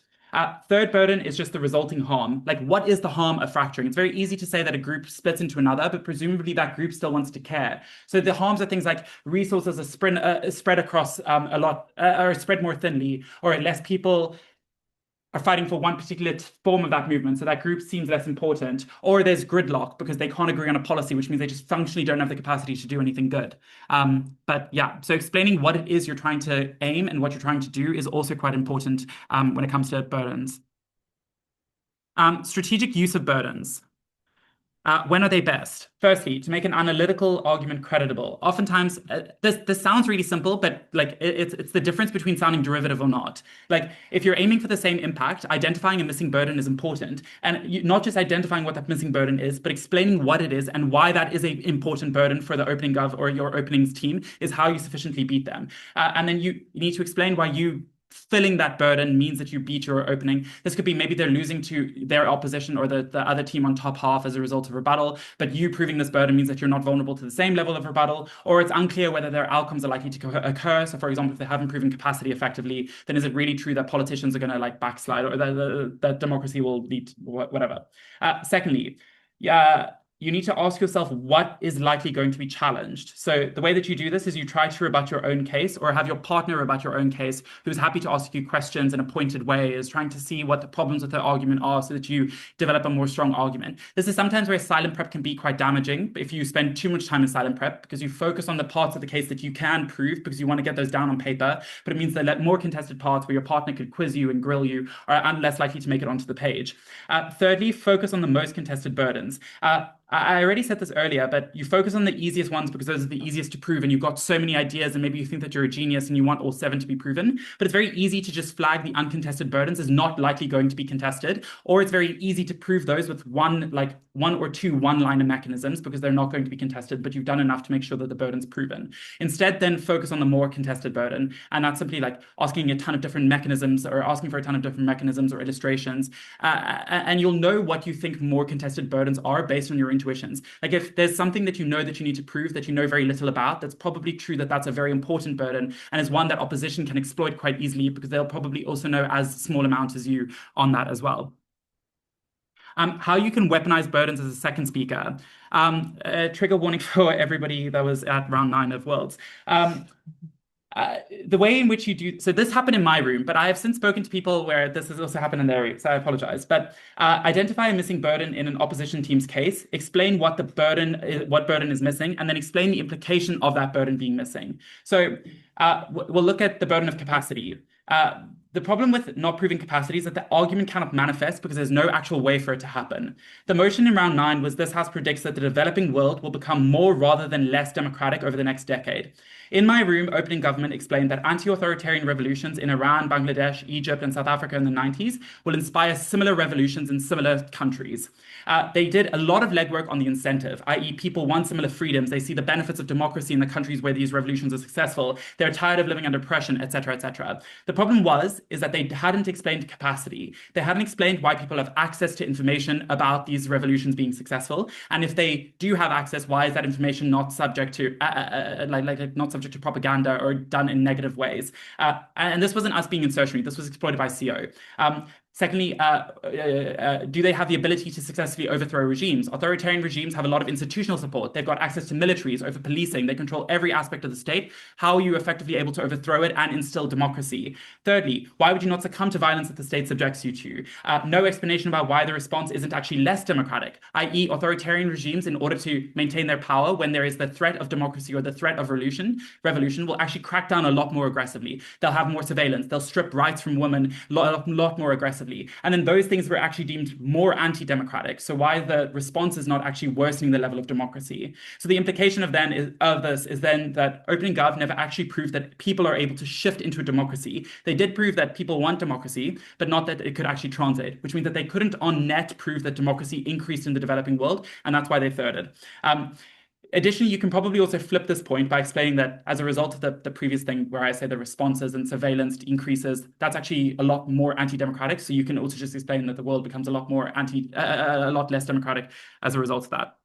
Third burden is just the resulting harm. Like, what is the harm of fracturing? It's very easy to say that a group splits into another, but presumably that group still wants to care. So the harms are things like resources are spread across a lot, or spread more thinly, or less people are fighting for one particular form of that movement, so that group seems less important, or there's gridlock because they can't agree on a policy, which means they just functionally don't have the capacity to do anything good. But yeah, so explaining what it is you're trying to aim and what you're trying to do is also quite important when it comes to burdens. Strategic use of burdens. When are they best? Firstly, to make an analytical argument credible. Oftentimes, this sounds really simple, but like it's the difference between sounding derivative or not. Like if you're aiming for the same impact, identifying a missing burden is important, and not just identifying what that missing burden is, but explaining what it is and why that is an important burden for the opening gov or your openings team is how you sufficiently beat them. And then you need to explain why you filling that burden means that you beat your opening. This could be maybe they're losing to their opposition or the other team on top half as a result of rebuttal, but you proving this burden means that you're not vulnerable to the same level of rebuttal, or it's unclear whether their outcomes are likely to occur. So for example, if they haven't proven capacity effectively, then is it really true that politicians are going to like backslide, or that democracy will lead whatever. Secondly, you need to ask yourself what is likely going to be challenged. So the way that you do this is you try to rebut your own case, or have your partner rebut your own case, who's happy to ask you questions in a pointed way, is trying to see what the problems with the argument are so that you develop a more strong argument. This is sometimes where silent prep can be quite damaging if you spend too much time in silent prep, because you focus on the parts of the case that you can prove because you want to get those down on paper, but it means that more contested parts where your partner could quiz you and grill you are less likely to make it onto the page. Thirdly, focus on the most contested burdens. I already said this earlier, but you focus on the easiest ones because those are the easiest to prove, and you've got so many ideas, and maybe you think that you're a genius and you want all 7 to be proven. But it's very easy to just flag the uncontested burdens as not likely going to be contested, or it's very easy to prove those with one or two one-liner mechanisms because they're not going to be contested, but you've done enough to make sure that the burden's proven. Instead, then focus on the more contested burden, and that's simply like asking a ton of different mechanisms, or asking for a ton of different mechanisms or illustrations, and you'll know what you think more contested burdens are based on your intuitions. Like if there's something that you know that you need to prove that you know very little about, that's probably true that that's a very important burden and is one that opposition can exploit quite easily because they'll probably also know as small amount as you on that as well. How you can weaponize burdens as a second speaker. Trigger warning for everybody that was at round 9 of Worlds. The way in which you do, so this happened in my room, but I have since spoken to people where this has also happened in their room, so I apologize. But identify a missing burden in an opposition team's case, explain what burden is missing, and then explain the implication of that burden being missing. So we'll look at the burden of capacity. The problem with not proving capacity is that the argument cannot manifest because there's no actual way for it to happen. The motion in round 9 was this house predicts that the developing world will become more rather than less democratic over the next decade. In my room, opening government explained that anti-authoritarian revolutions in Iran, Bangladesh, Egypt, and South Africa in the 90s will inspire similar revolutions in similar countries. They did a lot of legwork on the incentive, i.e. people want similar freedoms. They see the benefits of democracy in the countries where these revolutions are successful. They're tired of living under oppression, etc., etc. The problem is that they hadn't explained capacity. They hadn't explained why people have access to information about these revolutions being successful. And if they do have access, why is that information not subject to not subject to propaganda or done in negative ways? And this wasn't us being insertionary. This was exploited by CO. Secondly, do they have the ability to successfully overthrow regimes? Authoritarian regimes have a lot of institutional support. They've got access to militaries, over policing. They control every aspect of the state. How are you effectively able to overthrow it and instill democracy? Thirdly, why would you not succumb to violence that the state subjects you to? No explanation about why the response isn't actually less democratic, i.e. authoritarian regimes, in order to maintain their power when there is the threat of democracy or the threat of revolution will actually crack down a lot more aggressively. They'll have more surveillance. They'll strip rights from women a lot more aggressively. progressively. And then those things were actually deemed more anti-democratic. So why the response is not actually worsening the level of democracy. So the implication of this is then that OpenGov never actually proved that people are able to shift into a democracy. They did prove that people want democracy, but not that it could actually translate, which means that they couldn't on net prove that democracy increased in the developing world, and that's why they thirded. Additionally, you can probably also flip this point by explaining that as a result of the previous thing where I say the responses and surveillance increases, that's actually a lot more anti-democratic. So you can also just explain that the world becomes a lot less democratic as a result of that.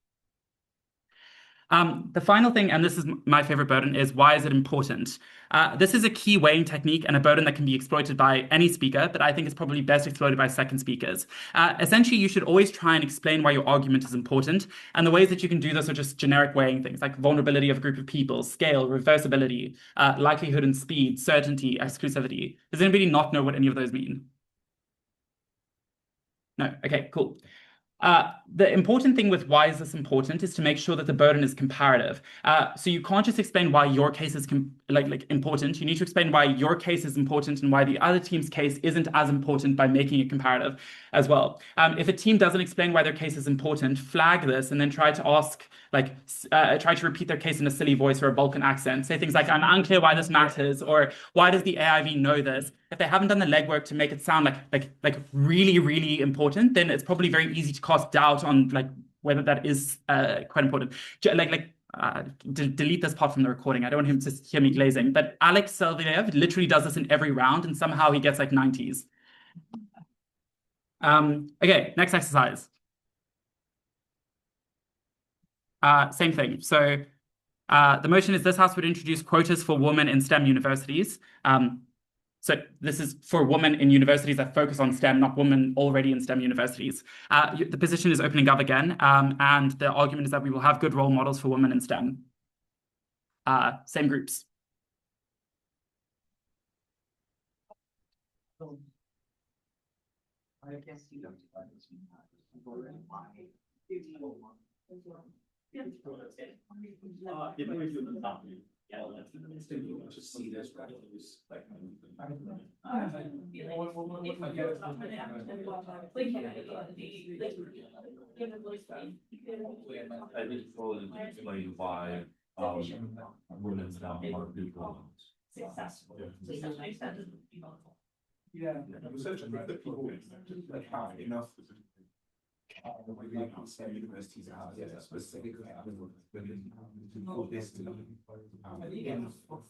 The final thing, and this is my favorite burden, is why is it important? This is a key weighing technique and a burden that can be exploited by any speaker, but I think it's probably best exploited by second speakers. Essentially, you should always try and explain why your argument is important, and the ways that you can do this are just generic weighing things like vulnerability of a group of people, scale, reversibility, likelihood and speed, certainty, exclusivity. Does anybody not know what any of those mean? No? Okay, cool. The important thing with why is this important is to make sure that the burden is comparative. So you can't just explain why your case is important. You need to explain why your case is important and why the other team's case isn't as important by making it comparative as well. If a team doesn't explain why their case is important, flag this and then try to repeat their case in a silly voice or a Balkan accent. Say things like, I'm unclear why this matters, or why does the AIV know this? If they haven't done the legwork to make it sound like really, really important, then it's probably very easy to cast doubt on whether that is quite important. Delete this part from the recording. I don't want him to hear me glazing. But Alex Selviev literally does this in every round, and somehow he gets 90s. Okay, next exercise. Same thing. So the motion is this House would introduce quotas for women in STEM universities. So this is for women in universities that focus on STEM, not women already in STEM universities. The position is OpenGov again, and the argument is that we will have good role models for women in STEM. Same groups. I guess you don't just see this I did fully explain why women's now are people Successful. Yeah. Essentially, the people that have enough universities are specifically for this to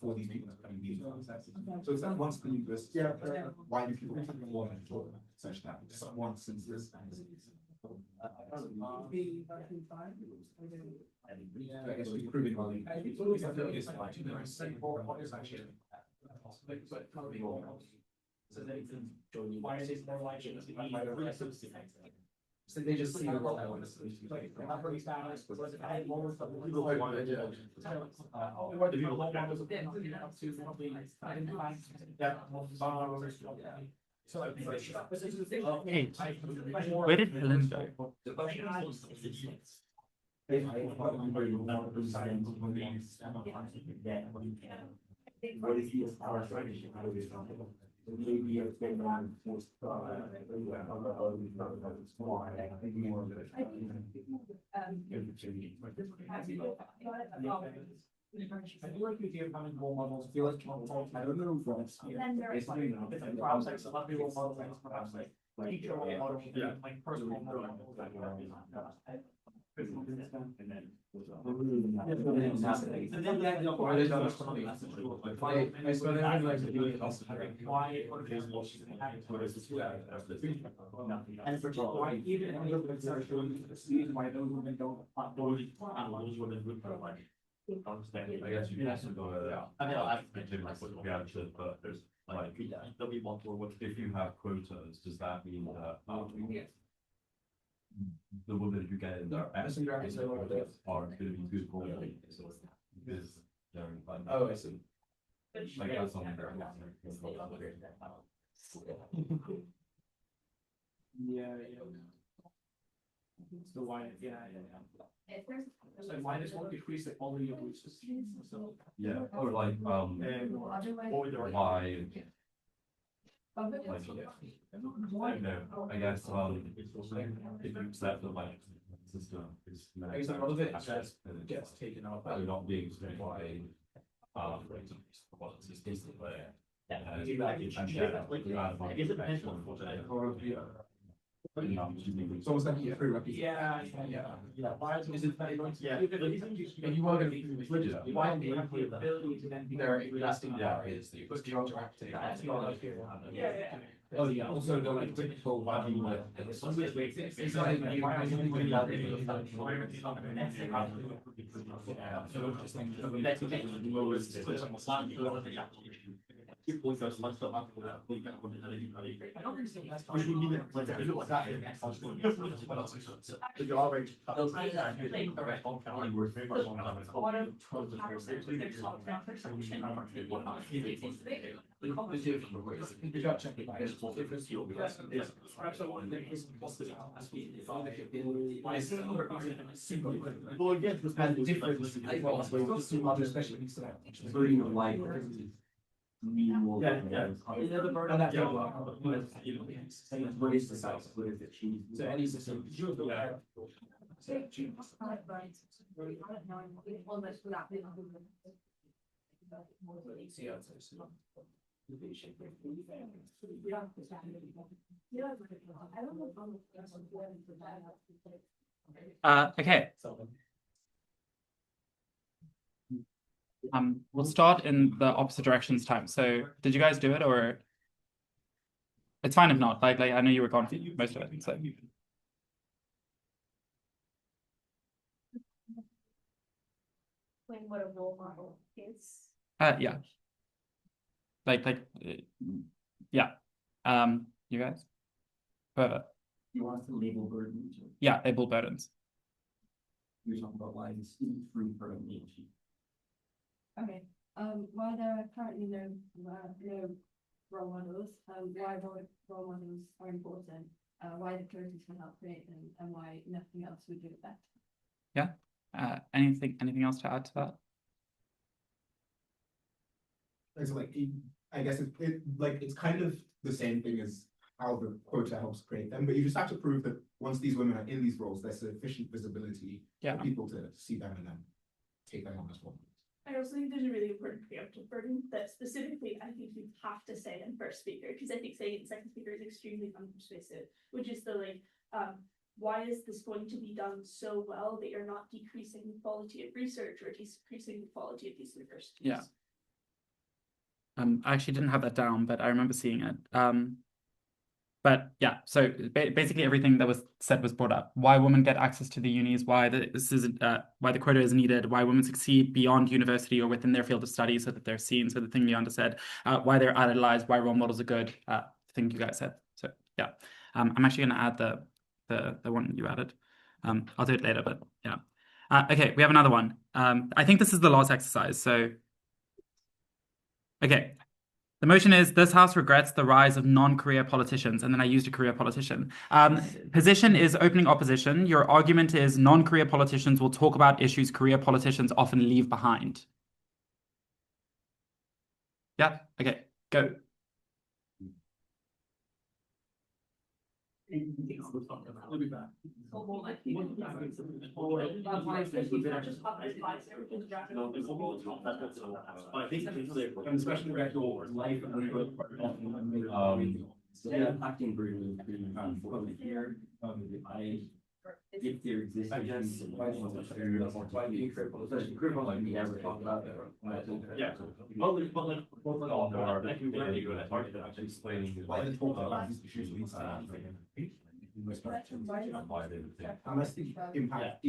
for these people to come in. So it's that once the university, why do people want to talk such that? Once since this. I guess we've proven why is it more likely so they just see the role that was Where did Helen go? Maybe it's been on I feel like we do having role models, feel like I don't know what it's different projects, a lot of role models, perhaps teacher role model, personal I guess you can also go but there's there'll be multiple. If you have quotas, does that mean that the women who get in there are going to be good for Oh, I see. like that's something So why, So why does one decrease the quality of research? or why I guess, if you accept the like system, it's. I guess a lot of it gets taken out by. You're not being explained by, policies, basically. It's almost like a prerequisite. Yeah. Why is it very much? Yeah. If you want to be religious, why do you have the ability to then be there existing barriers that you put counteracting? Yeah. Oh, yeah, also the like typical value like. Well, again, this has a difference. So any system. Okay. We'll start in the opposite directions time. So did you guys do it, or it's fine if not? Like I know you were gone for most of it. So Explain what a role model is. yeah. Yeah. You guys? You want to label burdens? Yeah, label burdens. You're talking about why it's free for immunity. Okay, while there are currently no role models, why role models are important, why the charities can help create them, and why nothing else would do it better. Yeah. Anything else to add to that? It's like, I guess it's kind of the same thing as how the quota helps create them, but you just have to prove that once these women are in these roles, there's sufficient visibility for people to see them and then take them on as well. I also think there's a really important preemptive burden that specifically I think you have to say in first speaker, because I think saying it in second speaker is extremely unpersuasive, which is the like, why is this going to be done so well that you're not decreasing the quality of research or decreasing the quality of these universities? Yeah. I actually didn't have that down, but I remember seeing it. But yeah, so basically everything that was said was brought up. Why women get access to the unis, why why the quota is needed, why women succeed beyond university or within their field of study so that they're seen, so the thing Leander said, why they're idolized, why role models are good, thing you guys said. So yeah, I'm actually going to add the one you added. I'll do it later, but yeah. Okay, we have another one. I think this is the last exercise, so okay. The motion is, this House regrets the rise of non-career politicians, and then I used a career politician. Position is opening opposition. Your argument is non-career politicians will talk about issues career politicians often leave behind. Yeah, okay, go. We'll be back. Especially back to life and acting brilliantly here. I if there exists critical like we never talk about that. Yeah. Actually explaining Why the talk about these issues how much the impact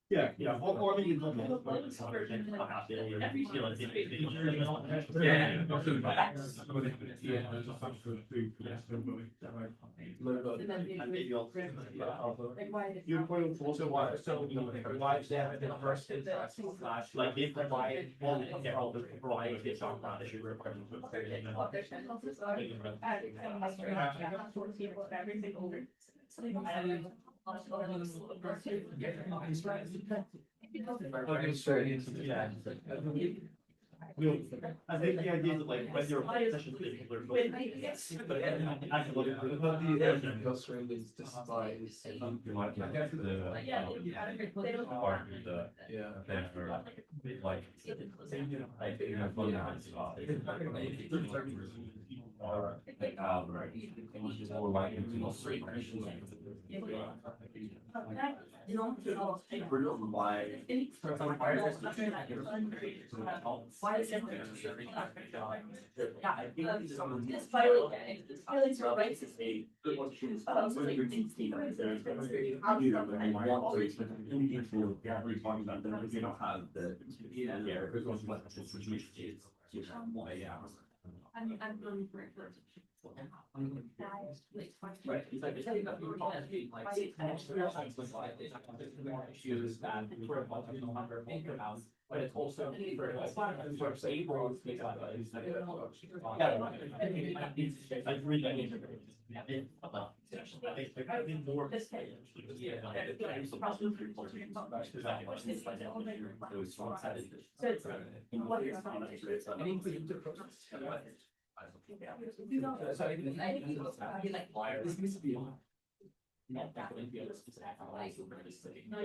Yeah, or maybe. Your point also why, so why is that the first is like if why all the variety of background issue I think the idea is like when you're but it's also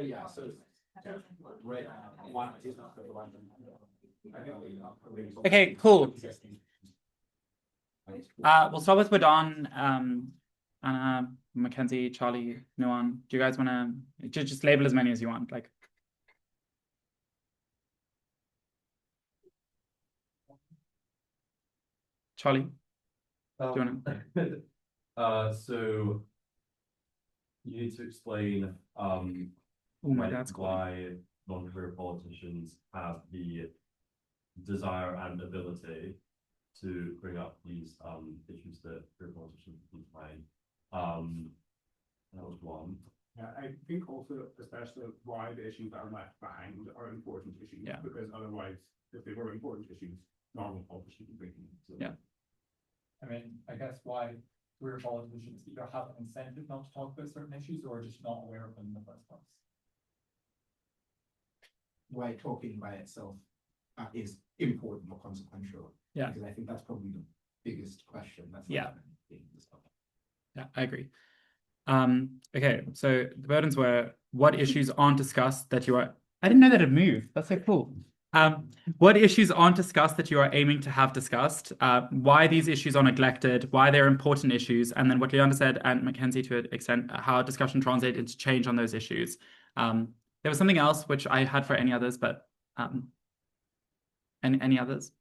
yeah, so right. Okay, cool. We'll start with Badon, Anna, Mackenzie, Charlie, Nuan. Do you guys want to just label as many as you want? Like, Charlie, do you want to? So you need to explain my dad's calling. why non-career politicians have the desire and ability to bring up these issues that career politicians can find. That was one. Yeah, I think also, especially why the issues that are left behind are important issues. Yeah. Because otherwise, if they were important issues, normal politicians would bring them. So. Yeah. I mean, I guess why career politicians either have an incentive not to talk about certain issues or are just not aware of them in the first place. Why talking by itself is important or consequential. Yeah. Because I think that's probably the biggest question. That's Yeah. Yeah, I agree. Okay, so the burdens were what issues aren't discussed that you are. I didn't know that it moved. That's so cool. What issues aren't discussed that you are aiming to have discussed, why these issues are neglected, why they're important issues, and then what Leander said, and Mackenzie to an extent, how discussion translates into change on those issues. There was something else which I had for any others, but any others?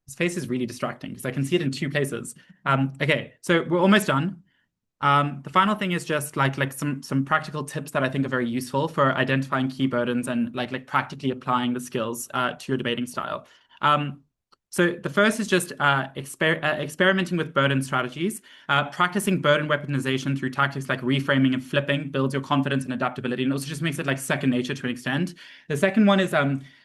His face is really distracting because I can see it in two places. Okay, so we're almost done. The final thing is just like some practical tips that I think are very useful for identifying key burdens and like practically applying the skills to your debating style. So the first is just experimenting with burden strategies. Practicing burden weaponization through tactics like reframing and flipping builds your confidence and adaptability, and also just makes it like second nature to an extent. The second one is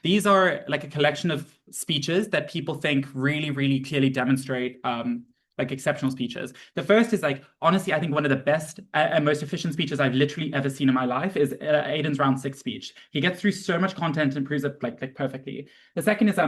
these are like a collection of speeches that people think really, really clearly demonstrate like exceptional speeches. The first is like, honestly, I think one of the best and most efficient speeches I've literally ever seen in my life is Aidan's round 6 speech. He gets through so much content and proves it like perfectly. The second is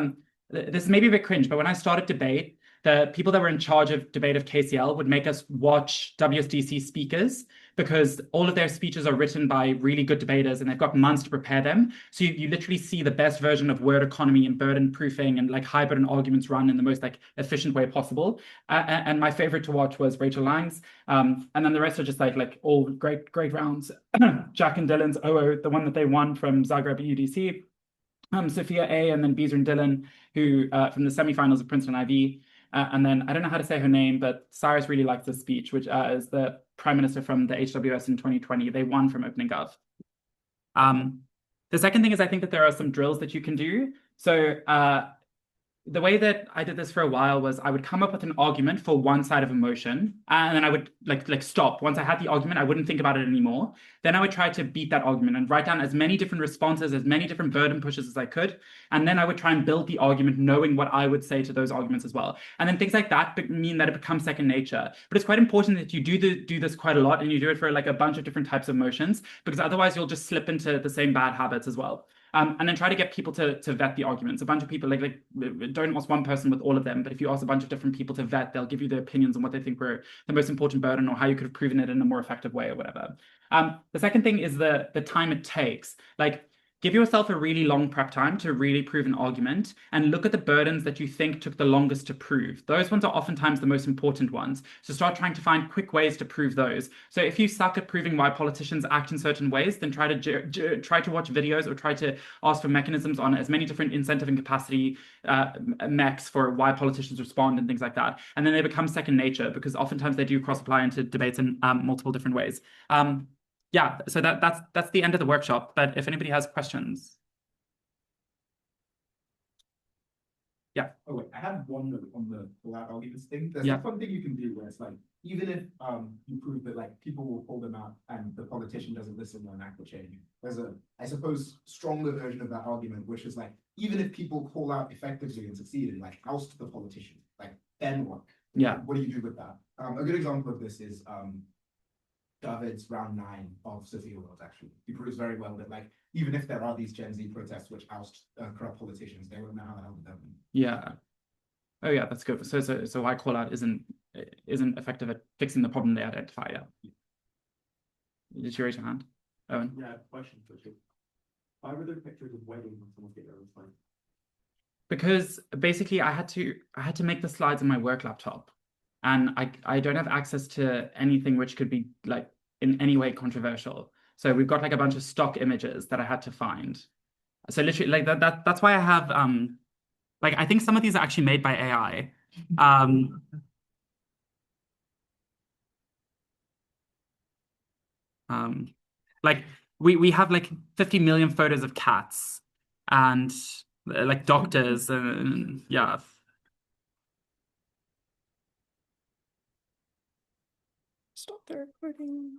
this is maybe a bit cringe, but when I started debate, the people that were in charge of debate of KCL would make us watch WSDC speakers because all of their speeches are written by really good debaters and they've got months to prepare them. So you literally see the best version of word economy and burden proofing and like high burden arguments run in the most like efficient way possible. And my favorite to watch was Rachel Lang's. And then the rest are just like all great rounds. Jack and Dylan's the one that they won from Zagreb EUDC. Sophia A, and then Beezer and Dylan, who from the semifinals of Princeton IB. And then I don't know how to say her name, but Cyrus really liked this speech, which is the Prime Minister from the HWS in 2020. They won from Open Gov. The second thing is I think that there are some drills that you can do. So the way that I did this for a while was I would come up with an argument for one side of a motion, and then I would like stop. Once I had the argument, I wouldn't think about it anymore. Then I would try to beat that argument and write down as many different responses, as many different burden pushes as I could. And then I would try and build the argument knowing what I would say to those arguments as well. And then things like that mean that it becomes second nature. But it's quite important that you do this quite a lot, and you do it for like a bunch of different types of motions, because otherwise you'll just slip into the same bad habits as well. And then try to get people to vet the arguments. A bunch of people like don't ask one person with all of them, but if you ask a bunch of different people to vet, they'll give you their opinions on what they think were the most important burden or how you could have proven it in a more effective way or whatever. The second thing is the time it takes. Like, give yourself a really long prep time to really prove an argument, and look at the burdens that you think took the longest to prove. Those ones are oftentimes the most important ones. So start trying to find quick ways to prove those. So if you suck at proving why politicians act in certain ways, then try to watch videos or try to ask for mechanisms on as many different incentive and capacity mechs for why politicians respond and things like that. And then they become second nature, because oftentimes they do cross-apply into debates in multiple different ways. Yeah, so that's the end of the workshop, but if anybody has questions. Yeah. Oh wait, I had one note on the loud arguments thing. There's Yeah. a fun thing you can do where it's like, even if you prove that like people will pull them out and the politician doesn't listen or an act will change, there's a, I suppose, stronger version of that argument, which is like, even if people call out effectively and succeeded, like oust the politician, like then what? Yeah. What do you do with that? A good example of this is David's round 9 of Sophia World, actually. He proves very well that like, even if there are these Gen Z protests which oust corrupt politicians, they won't know how the hell to do them. Yeah. Oh yeah, that's good. So why call out isn't effective at fixing the problem they identify. Yeah. Did you raise your hand, Owen? Yeah, question for you. Why were there pictures of weddings when someone get their own slide? Because basically I had to make the slides on my work laptop, and I don't have access to anything which could be like in any way controversial. So we've got like a bunch of stock images that I had to find. So literally like that's why I have like I think some of these are actually made by AI. Like we have like 50 million photos of cats and like doctors and yeah. Stop the recording.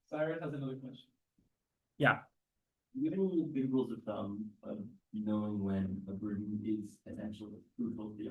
Cyrus has another question. Yeah. You have any big rules of thumb of knowing when a burden is essentially crucial to the